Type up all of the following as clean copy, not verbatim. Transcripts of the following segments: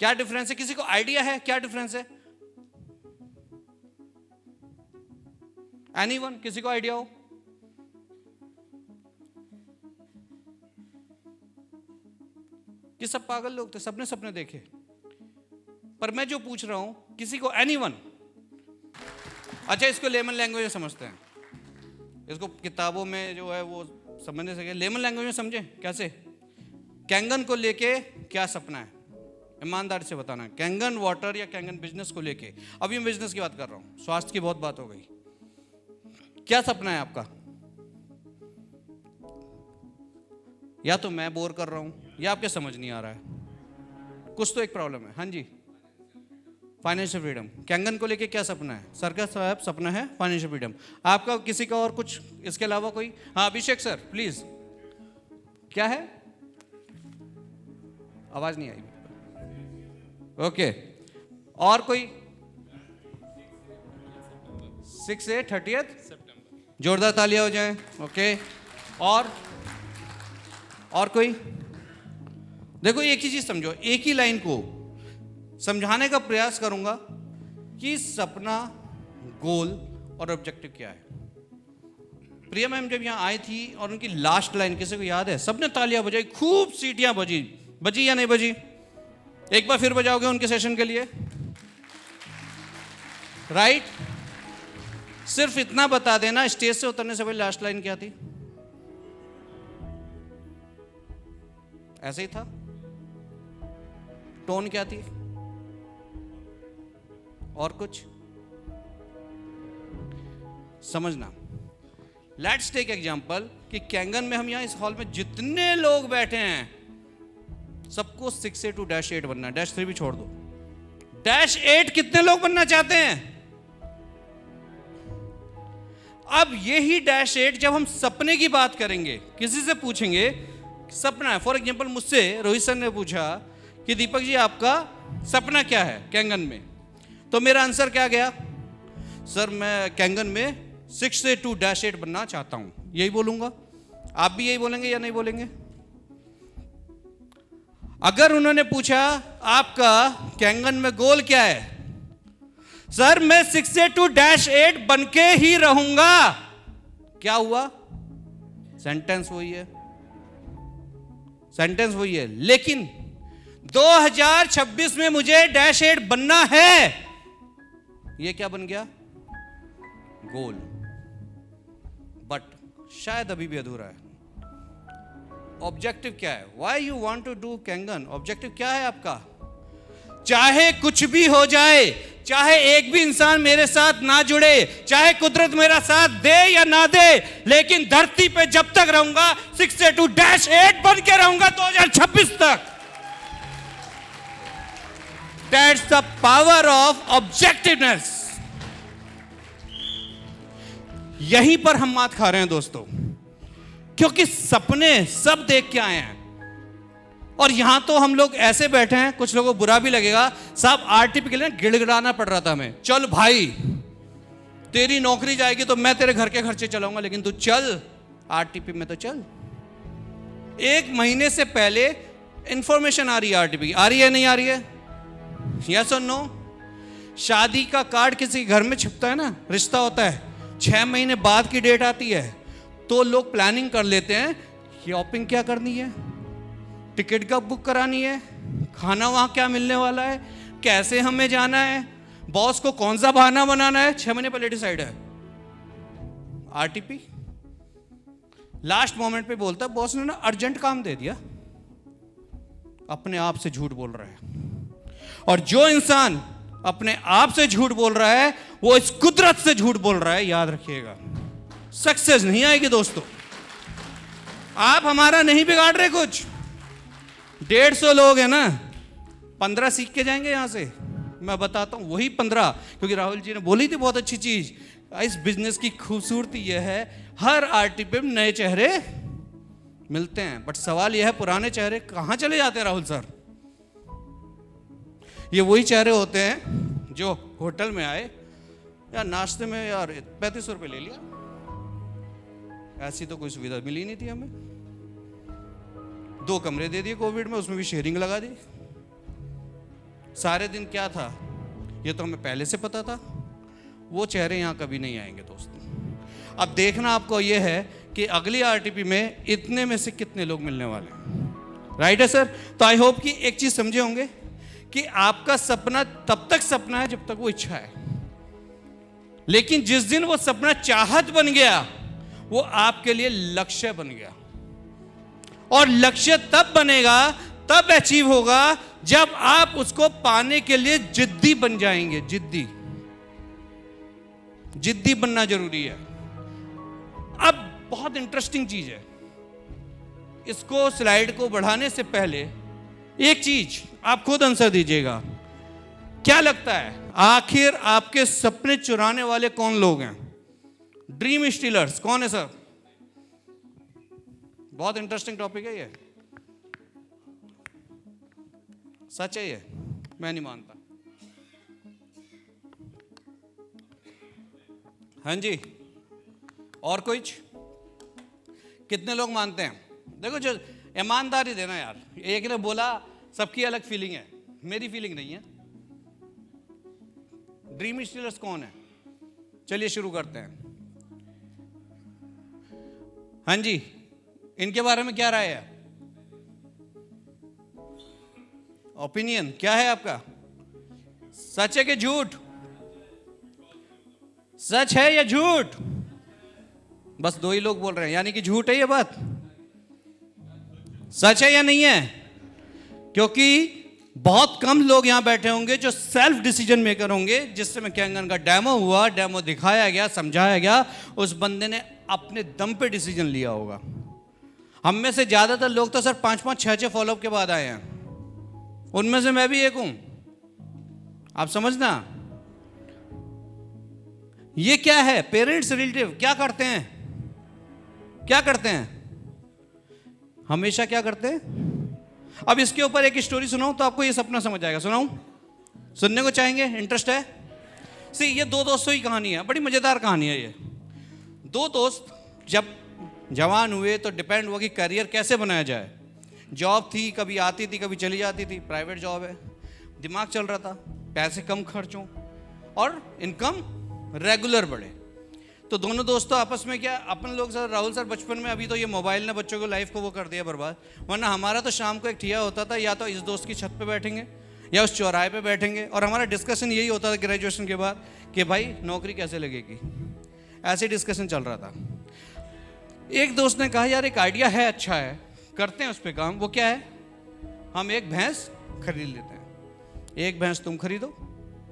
क्या डिफरेंस है? किसी को आइडिया है क्या डिफरेंस है? एनीवन? किसी को आइडिया हो? कि सब पागल लोग थे, सबने सपने देखे। पर मैं जो पूछ रहा हूं, किसी को एनीवन? अच्छा, इसको लेमन लैंग्वेज में समझते हैं, इसको किताबों में जो है वो समझने से, लेमन लैंग्वेज में समझे कैसे? कैंगन को लेके क्या सपना है? ईमानदारी से बताना। कैंगन वाटर या कैंगन बिजनेस को लेके, अभी मैं बिजनेस की बात कर रहा हूं, स्वास्थ्य की बहुत बात हो गई। क्या सपना है आपका? या तो मैं बोर कर रहा हूं या आपके समझ नहीं आ रहा है, कुछ तो एक प्रॉब्लम है। हाँ जी, फाइनेंशियल फ्रीडम। कैंगन को लेके क्या सपना है? सर का साहब सपना है फाइनेंशियल फ्रीडम। आपका किसी का और कुछ इसके अलावा कोई? हाँ अभिषेक सर प्लीज, क्या है? आवाज नहीं आई। ओके, और कोई? 6 से 30 सितंबर। जोरदार तालियां हो जाए। ओके, और कोई? देखो एक ही चीज समझो, एक ही लाइन को समझाने का प्रयास करूंगा कि सपना, गोल और ऑब्जेक्टिव क्या है। प्रिया मैम जब यहां आई थी और उनकी लास्ट लाइन किसी को याद है? सबने तालियां बजाई, खूब सीटियां बजी या नहीं बजी? एक बार फिर बजाओगे उनके सेशन के लिए? राइट? सिर्फ इतना बता देना, स्टेज से उतरने से पहले लास्ट लाइन क्या थी? ऐसे ही था? टोन क्या थी? और कुछ समझना। लेट्स टेक एग्जांपल कि कैंगन में हम यहां इस हॉल में जितने लोग बैठे हैं सबको 6 से टू -8 बनना है। -3 भी छोड़ दो। -8 कितने लोग बनना चाहते हैं? अब यही -8 जब हम सपने की बात करेंगे, किसी से पूछेंगे सपना है, फॉर एग्जांपल मुझसे रोहित सर ने पूछा कि दीपक जी आपका सपना क्या है कैंगन में, तो मेरा आंसर क्या गया? सर मैं कैंगन में 6 से टू -8 बनना चाहता हूं, यही बोलूंगा। आप भी यही बोलेंगे या नहीं बोलेंगे? अगर उन्होंने पूछा आपका कैंगन में गोल क्या है, सर मैं 6 से टू -8 बन के ही रहूंगा, क्या हुआ? सेंटेंस वही है, सेंटेंस वही है, लेकिन 2026 में मुझे -8 बनना है, ये क्या बन गया? गोल। बट शायद अभी भी अधूरा है। ऑब्जेक्टिव क्या है? Why you want to do कैंगन? ऑब्जेक्टिव क्या है आपका? चाहे कुछ भी हो जाए, चाहे एक भी इंसान मेरे साथ ना जुड़े, चाहे कुदरत मेरा साथ दे या ना दे, लेकिन धरती पे जब तक रहूंगा 6 से टू -8 बन के रहूंगा 2026 तक। That's the power of objectiveness. यहीं पर हम मात खा रहे हैं दोस्तों, क्योंकि सपने सब देख के आए हैं। और यहां तो हम लोग ऐसे बैठे हैं, कुछ लोगों को बुरा भी लगेगा, साहब आरटीपी के लिए गिड़गिड़ाना पड़ रहा था हमें। चल भाई तेरी नौकरी जाएगी तो मैं तेरे घर के खर्चे चलाऊंगा, लेकिन तू चल आरटीपी में तो चल। 1 महीने से पहले इंफॉर्मेशन आ रही है आरटीपी की, आ रही है नहीं आ रही है? यस और नो? शादी का कार्ड किसी घर में छिपता है ना, रिश्ता होता है, 6 महीने बाद की डेट आती है तो लोग प्लानिंग कर लेते हैं, शॉपिंग क्या करनी है, टिकट कब बुक करानी है, खाना वहां क्या मिलने वाला है, कैसे हमें जाना है, बॉस को कौन सा बहाना बनाना है, 6 महीने पहले डिसाइड है। आरटीपी लास्ट मोमेंट पे बोलता है बॉस ने ना अर्जेंट काम दे दिया, अपने आप से झूठ बोल रहा है। और जो इंसान अपने आप से झूठ बोल रहा है वो इस कुदरत से झूठ बोल रहा है, याद रखिएगा। सक्सेस नहीं आएगी दोस्तों। आप हमारा नहीं बिगाड़ रहे कुछ। 150 लोग हैं ना, 15 सीख के जाएंगे यहां से, मैं बताता हूं वही 15, क्योंकि राहुल जी ने बोली थी बहुत अच्छी चीज। इस बिजनेस की खूबसूरती यह है हर आरटीपी में नए चेहरे मिलते हैं, बट सवाल यह है पुराने चेहरे कहां चले जाते हैं राहुल सर? ये वही चेहरे होते हैं जो होटल में आए, यार नाश्ते में यार 3500 रुपये ले लिया, ऐसी तो कोई सुविधा मिली नहीं थी हमें, 2 कमरे दे दिए कोविड में, उसमें भी शेयरिंग लगा दी, सारे दिन क्या था ये तो हमें पहले से पता था, वो चेहरे यहाँ कभी नहीं आएंगे दोस्तों। अब देखना आपको ये है कि अगली आरटीपी में इतने में से कितने लोग मिलने वाले हैं। राइट है सर? तो आई होप कि एक चीज समझे होंगे कि आपका सपना तब तक सपना है जब तक वो इच्छा है, लेकिन जिस दिन वो सपना चाहत बन गया वो आपके लिए लक्ष्य बन गया। और लक्ष्य तब बनेगा, तब अचीव होगा जब आप उसको पाने के लिए जिद्दी बन जाएंगे। जिद्दी बनना जरूरी है। अब बहुत इंटरेस्टिंग चीज है, इसको स्लाइड को बढ़ाने से पहले एक चीज आप खुद आंसर दीजिएगा। क्या लगता है आखिर आपके सपने चुराने वाले कौन लोग हैं? ड्रीम स्टीलर्स कौन है सर? बहुत इंटरेस्टिंग टॉपिक है ये। सच है ये? मैं नहीं मानता। हाँ जी, और कुछ? कितने लोग मानते हैं? देखो, जो ईमानदारी देना यार, एक ने बोला सबकी अलग फीलिंग है, मेरी फीलिंग नहीं है। ड्रीम स्टीलर्स कौन है? चलिए शुरू करते हैं। हाँ जी, इनके बारे में क्या राय है? ओपिनियन क्या है आपका? सच है कि झूठ? सच है या झूठ? बस दो ही लोग बोल रहे हैं, यानी कि झूठ है ये बात। सच है या नहीं है? क्योंकि बहुत कम लोग यहां बैठे होंगे जो सेल्फ डिसीजन मेकर होंगे। जिस समय कैंगन का डेमो हुआ, डेमो दिखाया गया, समझाया गया, उस बंदे ने अपने दम पे डिसीजन लिया होगा। हम में से ज्यादातर लोग तो सर 5-5, 6-6 फॉलोअप के बाद आए हैं, उनमें से मैं भी एक हूं। आप समझना, ये क्या है? पेरेंट्स रिलेटिव क्या करते हैं? क्या करते हैं? हमेशा क्या करते हैं? अब इसके ऊपर एक स्टोरी सुनाऊं तो आपको ये सपना समझ आएगा। सुनाऊं? सुनने को चाहेंगे? इंटरेस्ट है? सी, ये दो दोस्तों की कहानी है, बड़ी मजेदार कहानी है ये। दो दोस्त जब जवान हुए तो डिपेंड हुआ कि करियर कैसे बनाया जाए। जॉब थी, कभी आती थी कभी चली जाती थी, प्राइवेट जॉब है, दिमाग चल रहा था, पैसे कम खर्च हों और इनकम रेगुलर बढ़े। तो दोनों दोस्तों आपस में क्या, अपन लोग सर, राहुल सर बचपन में, अभी तो ये मोबाइल ने बच्चों को लाइफ को वो कर दिया बर्बाद, वरना हमारा तो शाम को एक ठिया होता था, या तो इस दोस्त की छत पे बैठेंगे या उस चौराहे पे बैठेंगे, और हमारा डिस्कशन यही होता था ग्रेजुएशन के बाद कि भाई नौकरी कैसे लगेगी। ऐसे डिस्कशन चल रहा था। एक दोस्त ने कहा यार एक आइडिया है, अच्छा है, करते हैं उस पर काम। वो क्या है? हम एक भैंस खरीद लेते हैं। एक भैंस तुम खरीदो,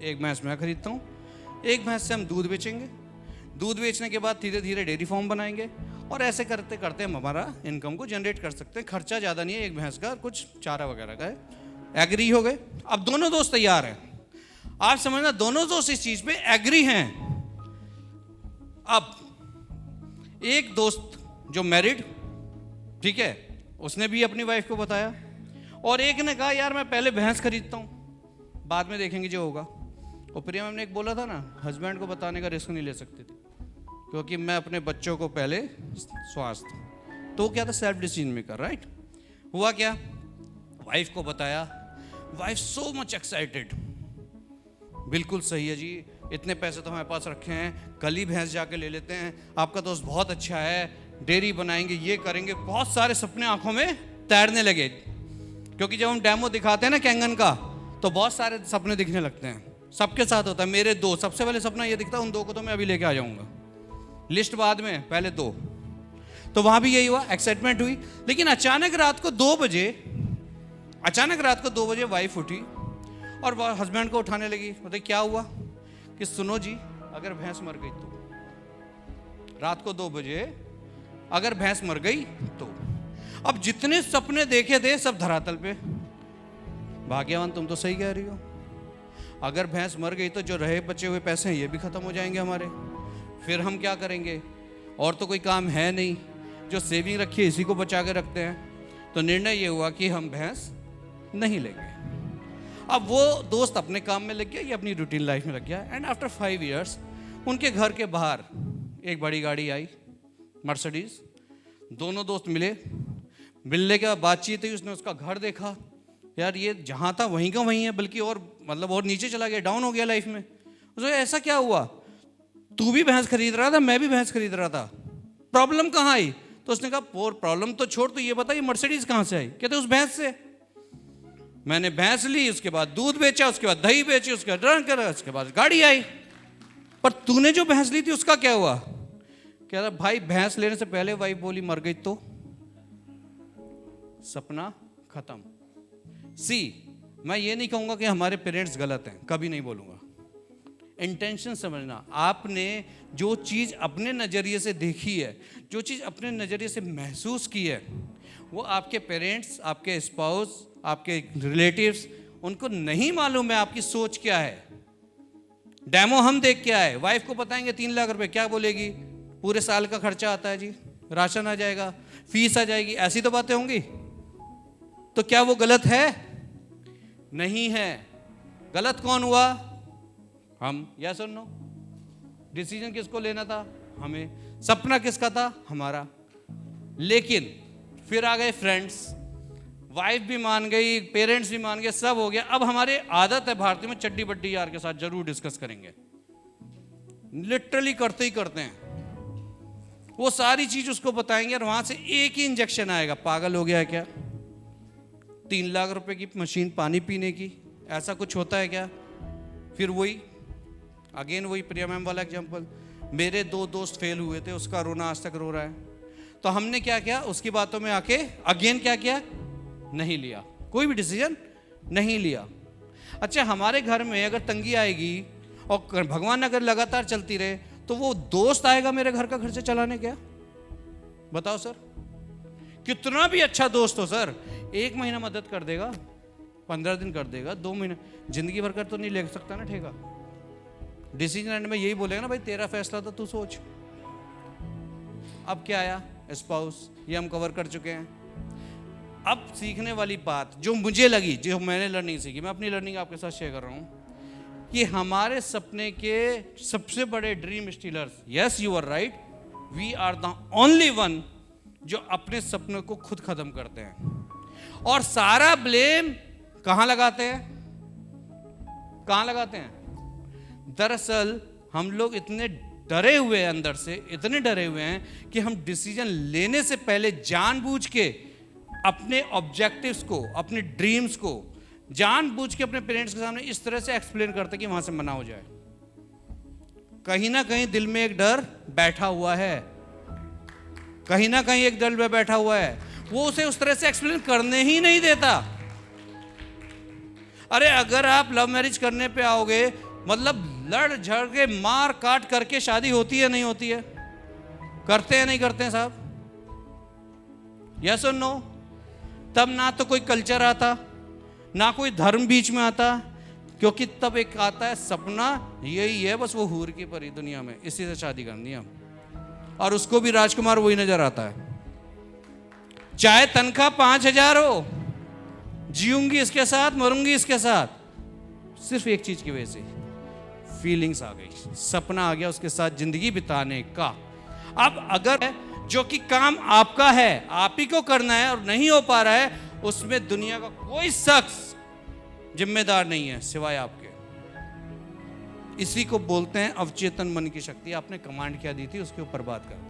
एक भैंस मैं खरीदता हूँ। एक भैंस से हम दूध बेचेंगे, दूध बेचने के बाद धीरे धीरे डेयरी फार्म बनाएंगे, और ऐसे करते करते हम हमारा इनकम को जनरेट कर सकते हैं। खर्चा ज़्यादा नहीं है एक भैंस का, कुछ चारा वगैरह का है। एग्री हो गए? अब दोनों दोस्त तैयार हैं। आप समझना, दोनों दोस्त इस चीज़ पे एग्री हैं। अब एक दोस्त जो मैरिड, ठीक है, उसने भी अपनी वाइफ को बताया, और एक ने कहा यार मैं पहले भैंस खरीदता हूँ, बाद में देखेंगे जो होगा। और प्रिया मैम ने एक बोला था ना, हस्बैंड को बताने का रिस्क नहीं ले सकती थी, क्योंकि मैं अपने बच्चों को पहले स्वास्थ्य। तो क्या था? Self decision maker. राइट? हुआ क्या? वाइफ को बताया, वाइफ सो मच एक्साइटेड, बिल्कुल सही है जी, इतने पैसे तो हमारे पास रखे हैं, कल ही भैंस जाके ले लेते हैं, आपका दोस्त बहुत अच्छा है, डेयरी बनाएंगे, ये करेंगे। बहुत सारे सपने आंखों में तैरने लगे, क्योंकि जब हम डेमो दिखाते हैं ना कैंगन का, तो बहुत सारे सपने दिखने लगते हैं। सबके साथ होता है। मेरे दो, सबसे पहले सपना ये दिखता है, उन दो को तो मैं अभी लेके आ जाऊंगा, लिस्ट बाद में, पहले दो। तो वहां भी यही हुआ, एक्साइटमेंट हुई। लेकिन अचानक रात को 2 बजे वाइफ उठी और वह हस्बैंड को उठाने लगी। बताइए क्या हुआ? कि सुनो जी, अगर भैंस मर गई तो, रात को 2 बजे अगर भैंस मर गई तो। अब जितने सपने देखे थे सब धरातल पे। भाग्यवान तुम तो सही कह रही हो, अगर भैंस मर गई तो जो रहे बचे हुए पैसे हैं ये भी खत्म हो जाएंगे हमारे, फिर हम क्या करेंगे? और तो कोई काम है नहीं, जो सेविंग रखी है इसी को बचा के रखते हैं। तो निर्णय ये हुआ कि हम भैंस नहीं लेंगे। अब वो दोस्त अपने काम में लग गया, ये अपनी रूटीन लाइफ में लग गया। एंड आफ्टर 5 years उनके घर के बाहर एक बड़ी गाड़ी आई, मर्सिडीज। दोनों दोस्त मिले, मिलने के बाद बातचीत हुई, उसने उसका घर देखा, यार ये जहां था वहीं का वहीं है, बल्कि और मतलब और नीचे चला गया, डाउन हो गया लाइफ में। उसने ऐसा क्या हुआ, तू भी भैंस खरीद रहा था, मैं भी भैंस खरीद रहा था, प्रॉब्लम कहाँ आई? तो उसने कहा प्रॉब्लम तो छोड़, तो ये बता ये मर्सिडीज कहाँ से आई? कहते उस भैंस से। मैंने भैंस ली, उसके बाद दूध बेचा, उसके बाद दही बेची, उसके बाद रन करा, उसके बाद गाड़ी आई। पर तूने जो भैंस ली थी उसका क्या हुआ? कह रहा भाई भैंस लेने से पहले वाइफ बोली मर गई तो सपना खत्म। मैं ये नहीं कहूंगा कि हमारे पेरेंट्स गलत हैं, कभी नहीं बोलूंगा। इंटेंशन समझना, आपने जो चीज अपने नजरिए से देखी है, जो चीज अपने नजरिए से महसूस की है, वो आपके पेरेंट्स, आपके स्पाउस, आपके रिलेटिव्स, उनको नहीं मालूम है आपकी सोच क्या है। डेमो हम देख के आए, वाइफ को बताएंगे 3 लाख रुपए, क्या बोलेगी? पूरे साल का खर्चा आता है जी, राशन आ जाएगा, फीस आ जाएगी, ऐसी तो बातें होंगी। तो क्या वो गलत है? नहीं है। गलत कौन हुआ? हम। यस और नो? डिसीजन किसको लेना था? हमें। सपना किसका था? हमारा। लेकिन फिर आ गए फ्रेंड्स, वाइफ भी मान गई, पेरेंट्स भी मान गए, सब हो गया। अब हमारी आदत है भारतीय में चड्डी बड्डी यार के साथ जरूर डिस्कस करेंगे, लिटरली करते ही करते हैं। वो सारी चीज उसको बताएंगे और वहां से एक ही इंजेक्शन आएगा, पागल हो गया है क्या? 3 लाख रुपए की मशीन पानी पीने की, ऐसा कुछ होता है क्या? फिर वही अगेन वही प्रिया मैम वाला एग्जाम्पल, मेरे 2 दोस्त फेल हुए थे, उसका रोना आज तक रो रहा है। तो हमने क्या किया, उसकी बातों में आके अगेन क्या किया? नहीं लिया, कोई भी डिसीजन नहीं लिया। अच्छा, हमारे घर में अगर तंगी आएगी और भगवान अगर लगातार चलती रहे, तो वो दोस्त आएगा मेरे घर का खर्चा चलाने? क्या बताओ सर? कितना भी अच्छा दोस्त हो सर, 1 महीना मदद कर देगा, 15 दिन कर देगा, 2 महीने, जिंदगी भर कर तो नहीं ले सकता ना ठेका। डिसीजन एंड में यही बोलेगा ना, भाई तेरा फैसला था, तू सोच। अब क्या आया? स्पाउस, ये हम कवर कर चुके हैं। अब सीखने वाली बात जो मुझे लगी, जो मैंने लर्निंग सीखी, मैं अपनी लर्निंग आपके साथ शेयर कर रहा हूं, कि हमारे सपने के सबसे बड़े dream stealers, yes you are right, we are the only one जो अपने सपनों को खुद खत्म करते हैं। और सारा ब्लेम कहां लगाते हैं? कहां लगाते हैं? दरअसल हम लोग इतने डरे हुए हैं, अंदर से इतने डरे हुए हैं कि हम डिसीजन लेने से पहले जानबूझ के अपने ऑब्जेक्टिव्स को, अपने ड्रीम्स को जानबूझ के अपने पेरेंट्स के सामने इस तरह से एक्सप्लेन करते कि वहां से मना हो जाए। कहीं ना कहीं दिल में एक डर बैठा हुआ है, कहीं ना कहीं एक डर में बैठा हुआ है, वो उसे उस तरह से एक्सप्लेन करने ही नहीं देता। अरे अगर आप लव मैरिज करने पे आओगे, मतलब लड़ झड़ के मार काट करके शादी होती है नहीं होती है? करते हैं नहीं करते हैं साहब? यस और नो? तब ना तो कोई कल्चर आता, ना कोई धर्म बीच में आता, क्योंकि तब एक आता है सपना, यही है बस वो हूर की परी दुनिया में, इसी से शादी करनी है, और उसको भी राजकुमार वही नजर आता है। चाहे तनख्वाह 5,000 हो, जीऊंगी इसके साथ, मरूंगी इसके साथ, सिर्फ एक चीज की वजह से, फीलिंग्स आ गई, सपना आ गया उसके साथ जिंदगी बिताने का। अब अगर जो कि काम आपका है, आप ही को करना है और नहीं हो पा रहा है, उसमें दुनिया का कोई शख्स जिम्मेदार नहीं है सिवाय आपके। इसी को बोलते हैं अवचेतन मन की शक्ति। आपने कमांड क्या दी थी, उसके ऊपर बात करते हैं।